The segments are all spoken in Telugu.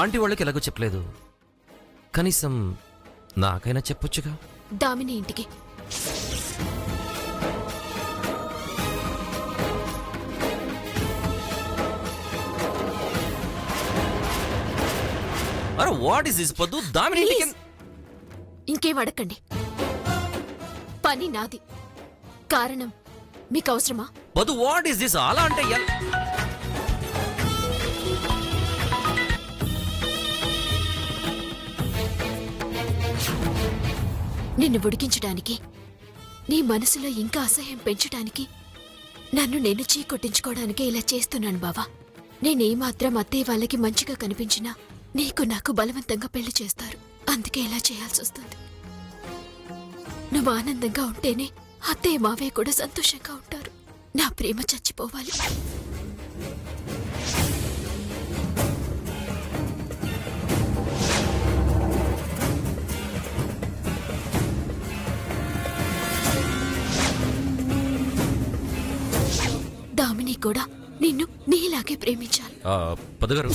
ఆంటీ వాళ్ళకి ఎలాగో చెప్పలేదు, కనీసం నాకైనా చెప్పొచ్చుగా. దామిని ఇంటికి. అరే వాట్ ఇస్ దిస్ పద్దు? దామిని ఇంటికి ఇంకేం అడగండి. పని నాది, కారణం మీకు అవసరమా? పద్దు వాట్ ఇస్ దిస్? అలా అంటే నిన్ను ఉడికించడానికి, నీ మనసులో ఇంకా అసహ్యం పెంచడానికి, నన్ను నేను చీకొట్టించుకోవడానికే ఇలా చేస్తున్నాను బావా. నేనేమాత్రం అత్తయ్య వాళ్ళకి మంచిగా కనిపించినా నీకు నాకు బలవంతంగా పెళ్లి చేస్తారు. అందుకే ఇలా చేయాల్సి వస్తుంది. నువ్వు ఆనందంగా ఉంటేనే అత్తయ్య మావయ్య కూడా సంతోషంగా ఉంటారు. నా ప్రేమ చచ్చిపోవాలి. దామిని కూడా నిన్ను నీలాగే ప్రేమించాలి. పదగారు,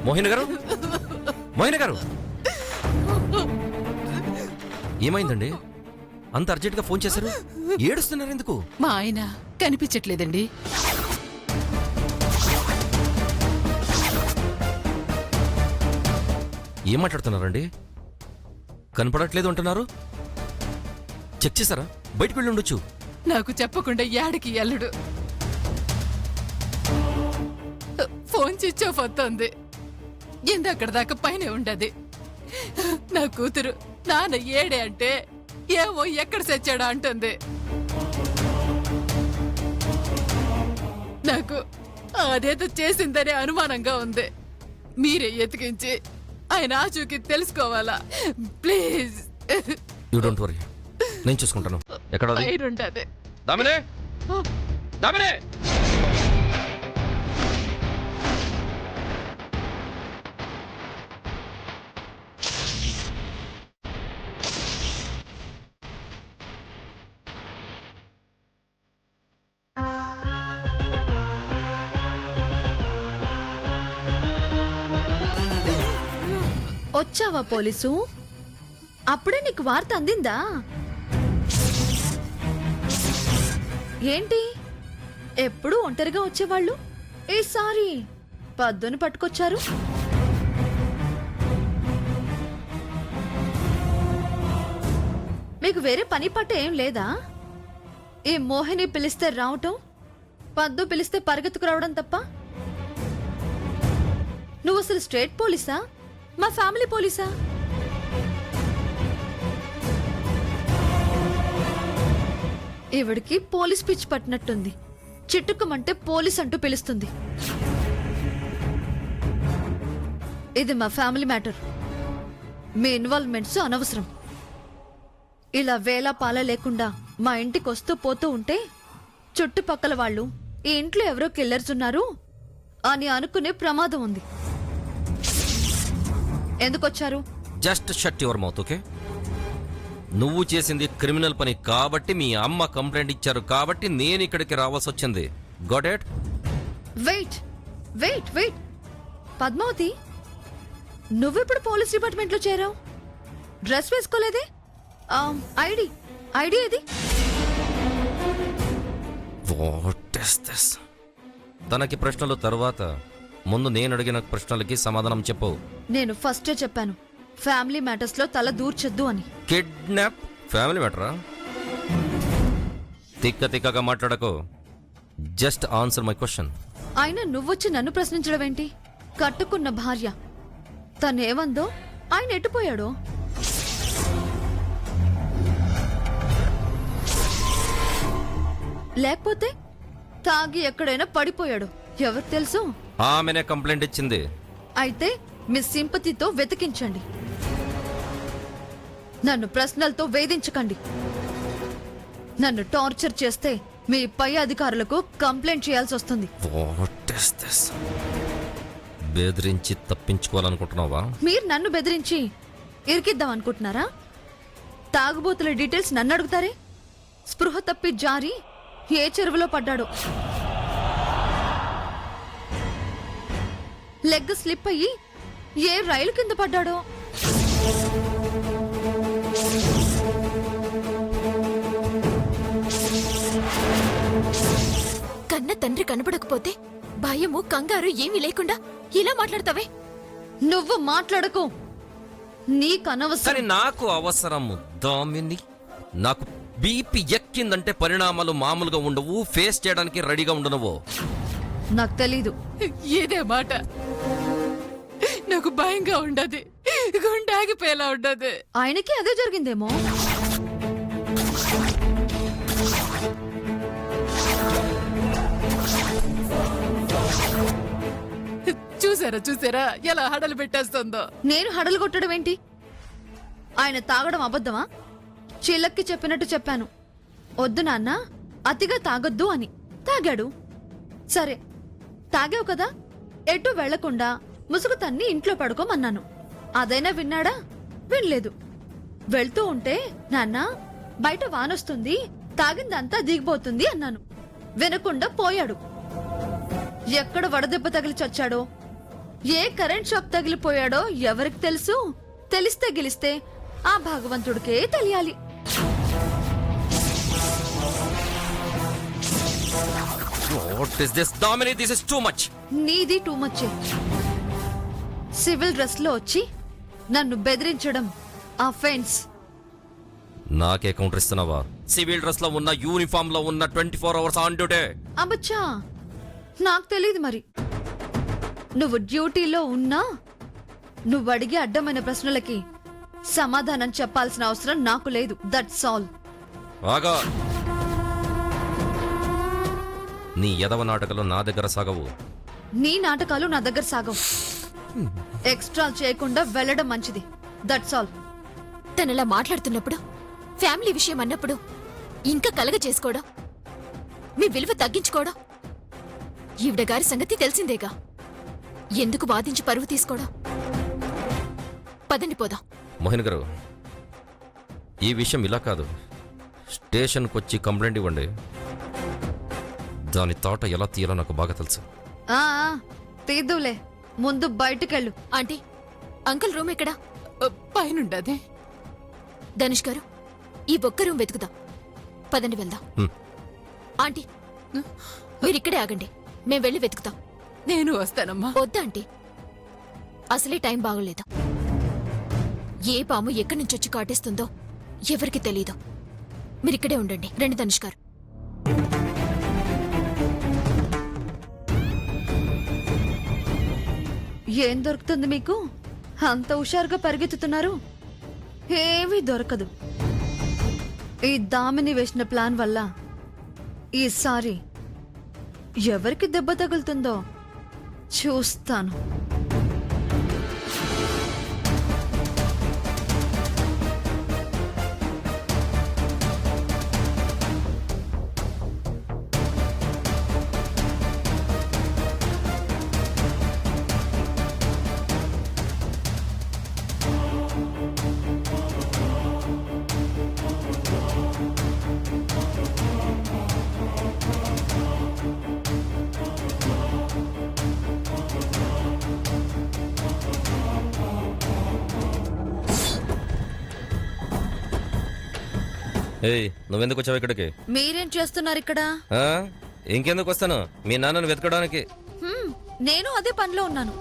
మోహిని గారు, మోహిని గారు, ఏమైందండి? అంత అర్జెంట్గా ఫోన్ చేశారు? ఏడుస్తున్నారు ఎందుకు? మా ఆయన కనిపించట్లేదండి. ఏం మాట్లాడుతున్నారండి? కనపడట్లేదు అంటున్నారు. చెక్ చేశారా? బయటకు వెళ్ళి ఉండొచ్చు. నాకు చెప్పకుండా యాడికి ఎల్లడు. ఫోన్ స్విచ్ ఆఫ్ అవుతోంది. ఇందక్కడ దాకా పైనే ఉండదు. నా కూతురు నాన్న ఏడే అంటే ఏమో ఎక్కడ చచ్చాడా అంటుంది. నాకు అదేదో చేసిందనే అనుమానంగా ఉంది. మీరే ఎతికించి ఆయన ఆచూకి తెలుసుకోవాలా ప్లీజ్. యూ డోంట్ వరీ, నేను చూసుకుంటాను. ఎక్కడ ఉండదు. దామినే, దామినే. వచ్చావా పోలీసు? అప్పుడే నీకు వార్త అందిందా? ఏంటి ఎప్పుడు ఒంటరిగా వచ్చేవాళ్ళు ఈసారి పద్దుని పట్టుకొచ్చారు? మీకు వేరే పని పట్ట ఏం లేదా? ఈ మోహిని పిలిస్తే రావటం, పద్దు పిలిస్తే పరిగెత్తుకు రావడం తప్ప? నువ్వు అసలు స్టేట్ పోలీసా, మా ఫ్యామిలీ పోలీసా? ఈవిడికి పోలీస్ పిచ్చి పట్టినట్టుంది. చిట్టుకమంటే పోలీస్ అంటూ పిలుస్తుంది. ఇది మా ఫ్యామిలీ మ్యాటర్. మీ ఇన్వాల్వ్మెంట్స్ అనవసరం. ఇలా వేళ పాల లేకుండా మా ఇంటికి వస్తూ పోతూ ఉంటే చుట్టుపక్కల వాళ్ళు ఈ ఇంట్లో ఎవరో కిల్లర్స్ ఉన్నారు అని అనుకునే ప్రమాదం ఉంది. ఎందుకొచ్చారు? Just shut your mouth, okay? నువ్వు చేసింది క్రిమినల్ పని కాబట్టి మీ అమ్మ కంప్లైంట్ ఇచ్చారు కాబట్టి నేను ఇక్కడికి రావాల్సి వచ్చింది. Got it? Wait wait wait Padmavati, నువ్వెప్పుడు పోలీస్ డిపార్ట్మెంట్ లో చేరావు? డ్రెస్ వేసుకోలేదే? ఐడి ఐడి ఏది? What is this? తనకి ప్రశ్నలు తర్వాత, ముందు నేను అడిగిన ప్రశ్నలకి సమాధానం చెప్పు. నేను ఫస్టే చెప్పాను, ఫ్యామిలీ మ్యాటర్స్ లో తల దూర్చొద్దు అని. కిడ్నాప్ ఫ్యామిలీ మ్యాటరా? తిక్క తిక్కగా మాట్లాడకు. Just answer my question. అయినా నువ్వొచ్చి నన్ను ప్రశ్నించడం ఏంటి? కట్టుకున్న భార్య తనేమందో ఆయన ఎట్టుపోయాడో? లేకపోతే తాగి ఎక్కడైనా పడిపోయాడు, ఎవరు తెలుసు? ఆమెనే కంప్లైంట్ ఇచ్చింది. అయితే మీ సింపతితో వెతికించండి, నన్ను ప్రశ్నలతో వేధించకండి. నన్ను టార్చర్ చేస్తే మీ పై అధికారులకు కంప్లైంట్ చేయాల్సి వస్తుంది. What is this? బెదిరించి తప్పించుకోవాలనుకుంటున్నావా? మీరు నన్ను బెదిరించి ఇరికిద్దాం అనుకుంటున్నారా? తాగుబోతుల డీటెయిల్స్ నన్ను అడుగుతారే? స్పృహ తప్పి జారి ఏ చెరువులో పడ్డాడో, లెగ్ స్లిప్ అయ్యి ఏ రైలు కింద పడ్డాడో, కన్న తండ్రి కనపడకపోతే భయము కంగారు ఏమీ లేకుండా ఇలా మాట్లాడతావే? నువ్వు మాట్లాడకు. నీకు కానీ అనవసరం. నాకు అవసరము దామిని. నాకు బీపీ ఎక్కిందంటే పరిణామాలు మామూలుగా ఉండవు, ఫేస్ చేయడానికి రెడీగా ఉండనువో. నాకు తెలీదు. ఇదే మాట నాకు భయంగా ఉండదు, గుండె ఆగిపోయేలా ఉండదు. ఆయనకి అదే జరిగిందేమో. చూసారా ఎలా హడలు పెట్టేస్తుందో. నేను హడలు కొట్టడం ఏంటి? ఆయన తాగడం అబద్ధమా? చిల్లక్కి చెప్పినట్టు చెప్పాను, వద్దు నాన్న అతిగా తాగొద్దు అని. తాగాడు. సరే తాగావు కదా, ఎటు వెళ్లకుండా ముసుగు తన్ని ఇంట్లో పడుకోమన్నాను. అదైనా విన్నాడా? వినలేదు. వెళ్తూ ఉంటే నాన్న బయట వానొస్తుంది, తాగిందంతా దిగిపోతుంది అన్నాను. వినకుండా పోయాడు. ఎక్కడ వడదెబ్బ తగిలి చచ్చాడో, ఏ కరెంట్ షాక్ తగిలిపోయాడో ఎవరికి తెలుసు? తెలిస్తే గెలిస్తే ఆ భగవంతుడికే తెలియాలి. What is this, Damini? This is too much. నీది టూ మచ్చే. సివిల్ డ్రెస్ లో వచ్చి నన్ను బెదిరించడం అఫెన్స్. నాకే కౌంటర్ ఇస్తున్నావా? సివిల్ డ్రెస్ లో ఉన్న, యూనిఫామ్ లో ఉన్న, 24 hours ఆన్ డ్యూటీ. అబ్బచ్చా, నాకు తెలియదు మరి. నువ్వు డ్యూటీలో ఉన్నా నువ్వు అడిగే అడ్డమైన ప్రశ్నలకి సమాధానం చెప్పాల్సిన అవసరం నాకు లేదు. That's all. ఆగా. నీ యదవ నాటకాలు నా దగ్గర సాగవు. నీ నాటకాలు నా దగ్గర సాగవు. ఎక్స్ట్రా చేయకుండా వెళ్ళడం మంచిది. That's all. తనలా మాట్లాడుతున్నప్పుడు, ఫ్యామిలీ విషయం అన్నప్పుడు ఇంకా కలగ చేసుకోవడం, మీ విలువ తగ్గించుకోవడం, ఈవిడ గారి సంగతి తెలిసిందేగా. ఎందుకు వాదించి పరువు తీసుకోవడం? పదండి పోదాం. మోహిన్ గారు, ఈ విషయం ఇలా కాదు. స్టేషన్కి వచ్చి కంప్లైంట్ ఇవ్వండి. దాని తాట ఎలా తీయాలో నాకు బాగా తెలుసు. ఆ తీద్దులే, ముందు బయటికెళ్ళు. ఆంటీ, అంకుల్ రూమ్ ఎక్కడా? పైనుండదే. ధనుష్ గారు, ఈ ఒక్క రూమ్ వెతుకుదాం. పదండి వెళ్దాం. హ్మ్. ఆంటీ, మీరిక్కడే ఆగండి, మేం వెళ్ళి వెతుకుతాం. నేను వస్తానమ్మా. వద్దా ఆంటీ, అసలే టైం బాగోలేదు. ఏ పాము ఎక్కడి నుంచి వచ్చి కాటేస్తుందో ఎవరికి తెలీదు. మీరిక్కడే ఉండండి. రండి ధనుష్ గారు. ఏం దొరుకుతుంది మీకు? అంత హుషారుగా పరిగెత్తుతున్నారు. ఏమీ దొరకదు. ఈ దామిని వేసిన ప్లాన్ వల్ల ఈసారి ఎవరికి దెబ్బ తగులుతుందో చూస్తాను. ఏయ్, నువ్వెందుకు వచ్చావు ఇక్కడికి? మీరేం చేస్తున్నారు ఇక్కడ? ఆ? ఇంకెందుకు వస్తాను? మీ నాన్నను వెతకడానికి. నేను అదే పనిలో ఉన్నాను.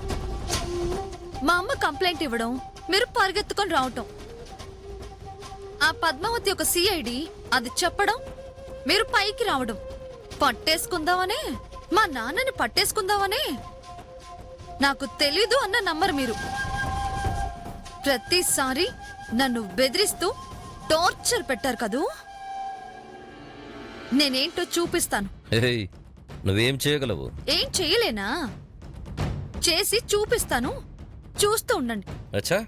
మా అమ్మ కంప్లైంట్ ఇవ్వడం, మీరు పరిగెత్తుకొని రావటం. ఆ పద్మావతి ఒక సిఐడి అది చెప్పడం, మీరు పైకి రావడం. పట్టేసుకుందామనే, మా నాన్నని పట్టేసుకుందామనే. నాకు తెలీదు అన్న నంబర్ మీరు. ప్రతిసారి నన్ను బెదిరిస్తూ టార్చర్ పెట్టారు కదూ. నేనేంటో చూపిస్తాను. ఏయ్, నువ్వేం చేయగలవు? ఏం చెయ్యలేనా? చేసి చూపిస్తాను, చూస్తూ ఉండండి. అచ్చా,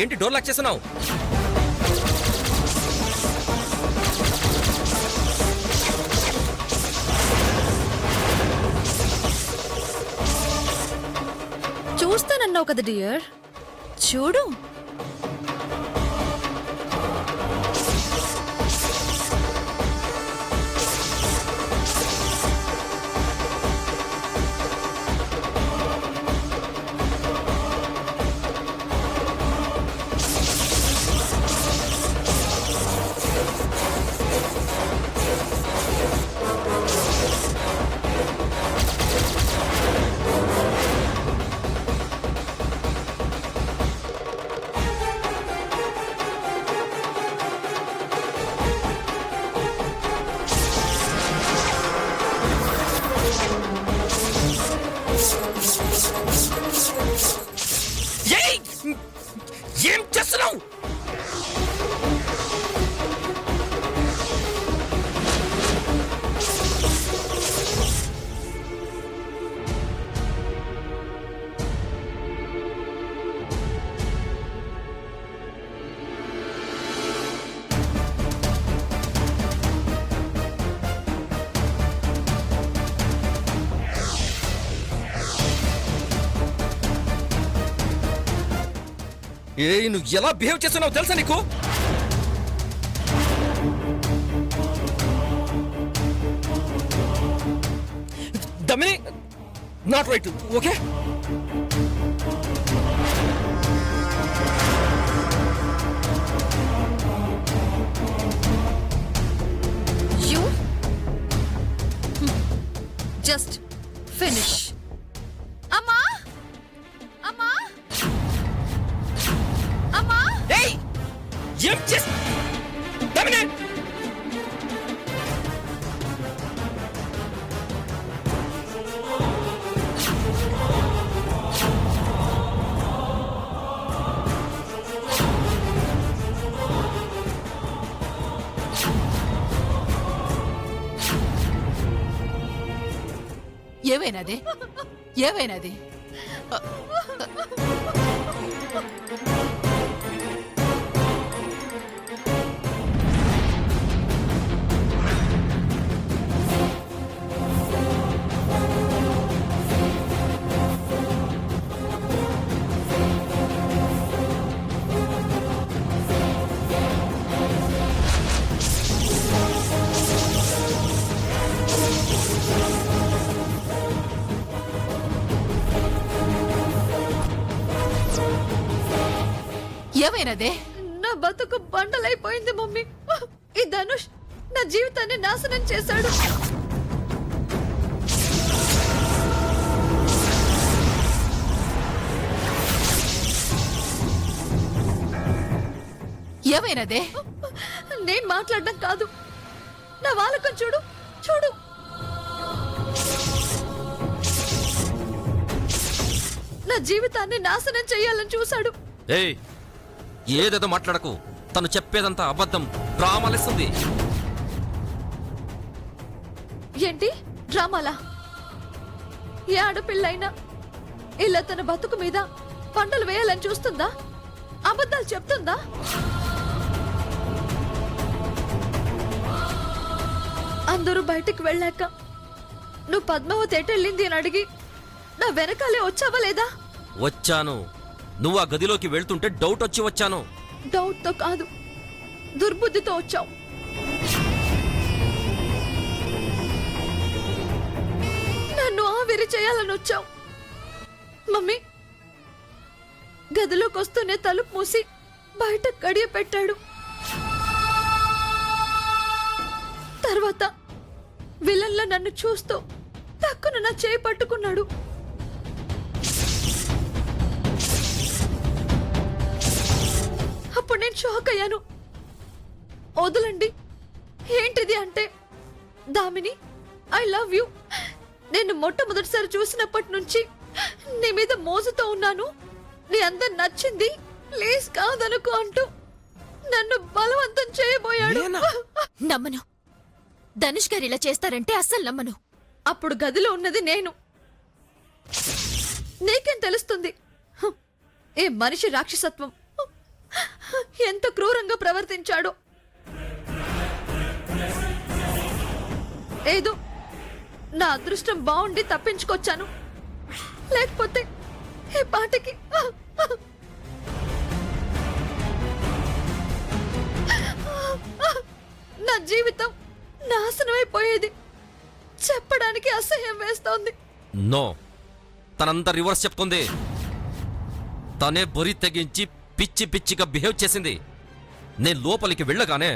ఏంటి డోర్ లాక్ చేస్తున్నావు? చూస్తానన్నావు కదా డియర్, చూడు. ఏయ్! ఏం చేస్తున్నావు? ఏయ్, నువ్వు ఎలా బిహేవ్ చేస్తున్నావు తెలుసా నీకు? Damini, not right, okay? You just finish. అమ్మా, అమ్మా, అమ్మా. ఏయ్! ఏం చేస్ దమిని! ఏవైనాది? ఏవైనాది? ఏమైనదే? నా బతుకు బండలైపోయింది మమ్మీ. ఈ ధనుష్ నా జీవితాన్ని నాశనం చేశాడు. ఏమైనదే? నేను మాట్లాడడం కాదు, నా వాళ్ళకం చూడు, చూడు. నా జీవితాన్ని నాశనం చేయాలని చూశాడు. ఏయ్, ఏదేదో మాట్లాడకు. తను చెప్పేదంతా అబద్ధం, డ్రామాలిస్తుంది. ఏంటి డ్రామాలా? ఏ ఆడపిల్లైనా ఇలా తన బతుకు మీద పంటలు వేయాలని చూస్తుందా? అబద్ధాలు చెప్తుందా? అందరూ బయటికి వెళ్ళాక నువ్వు పద్మావతి ఎటెళ్ళింది అని అడిగి నా వెనకాలే వచ్చావా లేదా? వచ్చాను. నువ్వు ఆ గదిలోకి వెళ్తుంటే డౌట్ వచ్చి వచ్చాను. డౌట్తో కాదు, దుర్బుద్ధితో వచ్చావు. నన్ను ఆవిరి చేయాలని వచ్చావు. మమ్మీ, గదిలోకి వస్తూనే తలుపు మూసి బయట గడియ పెట్టాడు. తర్వాత విలన్లా నన్ను చూస్తూ తక్కున నా చేయి పట్టుకున్నాడు. అప్పుడు నేను షాక్ అయ్యాను. వదలండి, ఏంటిది అంటే, దామిని ఐ లవ్ యూ. నేను మొట్టమొదటిసారి చూసినప్పటి నుంచి నీ మీద మోజుతో ఉన్నాను. నీ అందరు నచ్చింది, ప్లీజ్ కాదనుకో అంటూ నన్ను బలవంతం చేయబోయాడు. నమ్మను. ధనుష్ గారు ఇలా చేస్తారంటే అస్సలు నమ్మను. అప్పుడు గదిలో ఉన్నది నేను. నీకేం తెలుస్తుంది? ఏ మనిషి రాక్షసత్వం ఎంత క్రూరంగా ప్రవర్తించాడో. ఏదో నా అదృష్టం బాగుండి తప్పించుకొచ్చాను, లేకపోతే ఈ పాటకి నా జీవితం నాశనమైపోయేది. చెప్పడానికి అసహ్యం వేస్తోంది. నో, తనంతా రివర్స్ చెప్తుంది. తనే బరి తెగించి పిచ్చి పిచ్చిగా బిహేవ్ చేసింది. నేను లోపలికి వెళ్ళగానే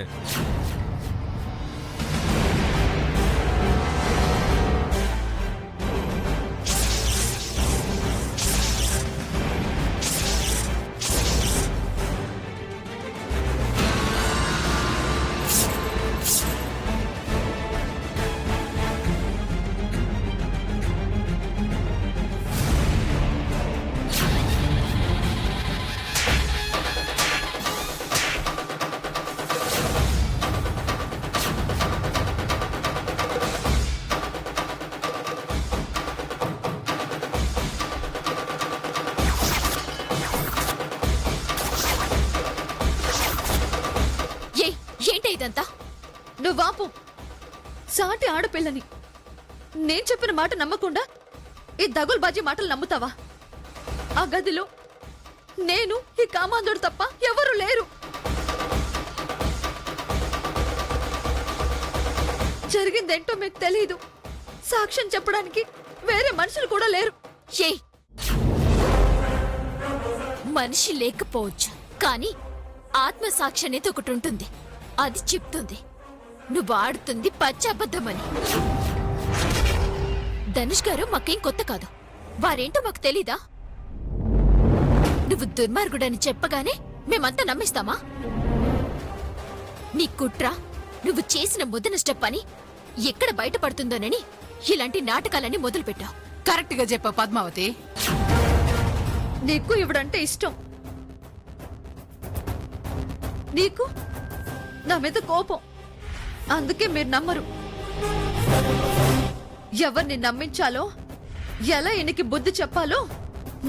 ఏంటి ఇదంతా? నువ్వాపు. సాటి ఆడపిల్లని నేను చెప్పిన మాట నమ్మకుండా ఈ దగుల్బాజీ మాటలు నమ్ముతావా? ఆ గదిలో నేను ఈ కామాంధుడు తప్ప ఎవరు లేరు. జరిగిందేంటో మీకు తెలీదు. సాక్ష్యం చెప్పడానికి వేరే మనుషులు కూడా లేరు. ఏయ్, మనిషి లేకపోవచ్చు, కానీ ఆత్మసాక్షి అనేది ఒకటి ఉంటుంది. అది చెప్తుంది నువ్వు ఆడుతుంది పచ్చబద్ధమని. ధనుష్ గారు మాకేం కొత్త కాదు. వారేంటో మాకు తెలీదా? నువ్వు దుర్మార్గుడని చెప్పగానే మేమంతా నమ్మిస్తామా? నీ కుట్ర, నువ్వు చేసిన ముద్దన స్టెప్ అని ఎక్కడ బయటపడుతుందోనని ఇలాంటి నాటకాలన్నీ మొదలుపెట్టావు. కరెక్ట్ గా చెప్పా పద్మావతి. నీకు ఇవిడంటే ఇష్టం, నీకు నా మీద కోపం. అందుకే మీరు నమ్మరు. ఎవరిని నమ్మించాలో, ఎలా ఈయనకి బుద్ధి చెప్పాలో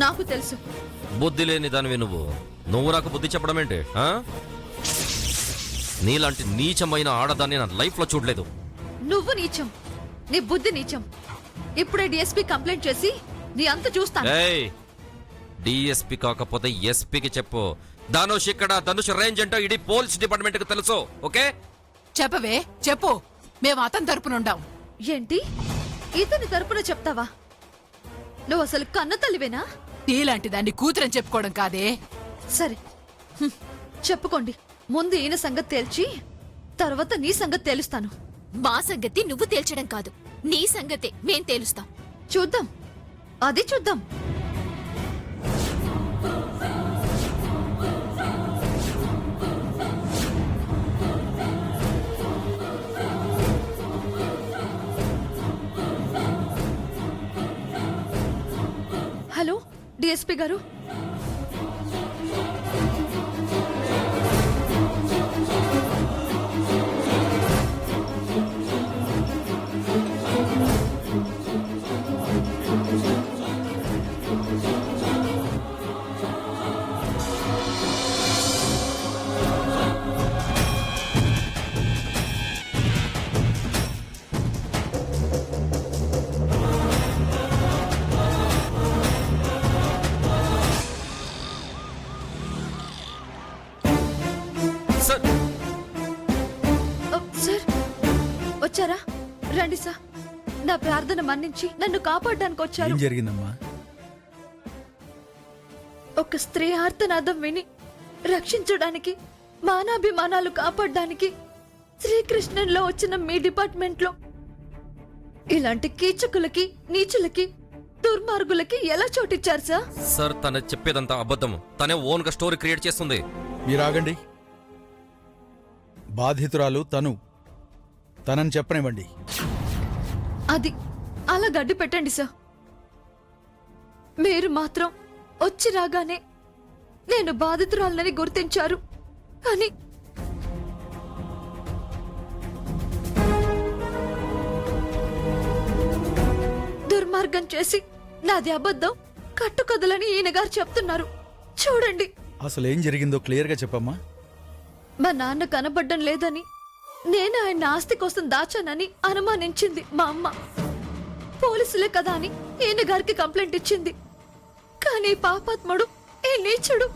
నాకు తెలుసు. బుద్ధి లేని దానివి నువ్వు నాకు బుద్ధి చెప్పడం ఏంటి? నీలాంటి నీచమైన ఆడదాన్ని నా లైఫ్ లో చూడలేదు. నువ్వు నీచం, నీ బుద్ధి నీచం. ఇప్పుడే డిఎస్పీ కంప్లైంట్ చేసి నీ అంత చూస్తాను. డిఎస్పీ కాకపోతే ఎస్పీకి చెప్పు. ధనుష్ ఇక్కడ, ధనుష్ రేంజ్ అంటే ఇడీ పోలీస్ డిపార్ట్మెంట్ కి తెలుసు. ఓకే, చెప్పవే, చెప్పు. మేము అతని తరపునుండాం. ఏంటి ఇతని తరపున చెప్తావా? నువ్వు అసలు కన్న తల్లివేనా? నీలాంటి దాన్ని కూతురని చెప్పుకోవడం కాదే. సరే, చెప్పుకోండి. ముందు ఈయన సంగతి తేల్చి తర్వాత నీ సంగతి తేలుస్తాను. మా సంగతి నువ్వు తేల్చడం కాదు, నీ సంగతే మేం తేలుస్తాం. చూద్దాం, అది చూద్దాం. హలో డిఎస్పీ గారు, సార్. సార్ వచ్చారా? రండి సార్. నా ప్రార్థన మన్నించి నన్ను కాపాడడానికి వచ్చారు. ఏం జరిగిందమ్మా? ఒక స్త్రీ ఆర్తనాదం విని రక్షించడానికి, మానాభిమానాలు కాపాడడానికి శ్రీకృష్ణంలో వచ్చిన మీ డిపార్ట్మెంట్ లో ఇలాంటి కీచకులకి, నీచులకి, దుర్మార్గులకి ఎలా చోటిచ్చారు సార్? సార్, తన చెప్పేదంతా అబద్ధం. తనే ఓన్ గా స్టోరీ క్రియేట్ చేస్తుంది. మీరాగండి. బాధితురాలు తనని చెప్పనివ్వండి. అది అలా గడ్డి పెట్టండి సార్. మీరు మాత్రం వచ్చి రాగానే నేను బాధితురాలని గుర్తించారు, కానీ దుర్మార్గం చేసి నాది అబద్ధం, కట్టుకథలని ఈయన గారు చెప్తున్నారు. చూడండి, అసలు ఏం జరిగిందో క్లియర్గా చెప్పమ్మా. మా నాన్న కనబడ్డం లేదని నేను ఆయన ఆస్తి కోసం దాచానని అనుమానించింది మా అమ్మ. పోలీసులే కదా అని ఈయన గారికి కంప్లైంట్ ఇచ్చింది. కానీ పాపాత్ముడు, ఈ నీచుడు